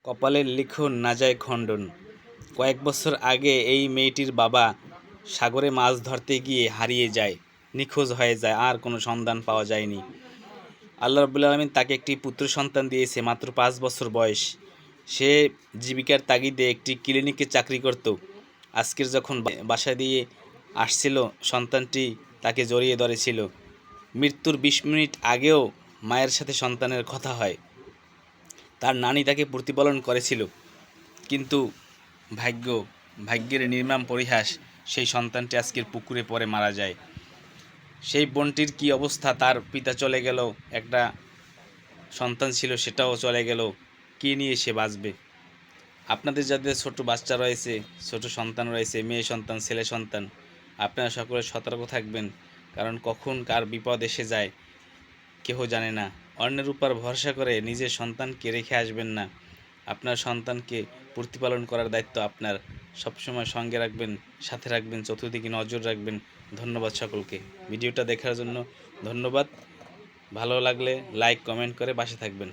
কপালের লিখন না যায় খণ্ডন। কয়েক বছর আগে এই মেয়েটির বাবা সাগরে মাছ ধরতে গিয়ে হারিয়ে যায়, নিখোঁজ হয়ে যায়, আর কোনো সন্ধান পাওয়া যায়নি। আল্লাহ রাব্বুল আলামিন তাকে একটি পুত্র সন্তান দিয়েছে, মাত্র 5 বছর বয়স। সে জীবিকার তাগিদে একটি ক্লিনিকে চাকরি করত। আজকের যখন বাসা দিয়ে আসছিল, সন্তানটি তাকে জড়িয়ে ধরেছিল। মৃত্যুর 20 মিনিট আগেও মায়ের সাথে সন্তানের কথা হয়। তার নানি তাকে প্রতিপালন করেছিল, কিন্তু ভাগ্যের নির্মম পরিহাস, সেই সন্তানটি আজকের পুকুরে পড়ে মারা যায়। সেই বোনটির কি অবস্থা, তার পিতা চলে গেল, একটা সন্তান ছিল সেটাও চলে গেল, কি নিয়ে সে বাঁচবে? আপনাদের যাদের ছোট বাচ্চা রয়েছে, ছোট সন্তান রয়েছে, মেয়ে সন্তান, ছেলে সন্তান, আপনারা সকলে সতর্ক থাকবেন, কারণ কখন কার বিপদ এসে যায় কেহ জানে না। অন্যের উপর ভরসা করে নিজের সন্তানকে রেখে আসবেন না। আপনার সন্তানকে প্রতিপালন করার দায়িত্ব আপনার। সবসময় সঙ্গে রাখবেন, সাথে রাখবেন, চতুর্দিকে নজর রাখবেন। ধন্যবাদ সকলকে ভিডিওটা দেখার জন্য। ধন্যবাদ। ভালো লাগলে লাইক কমেন্ট করে পাশে থাকবেন।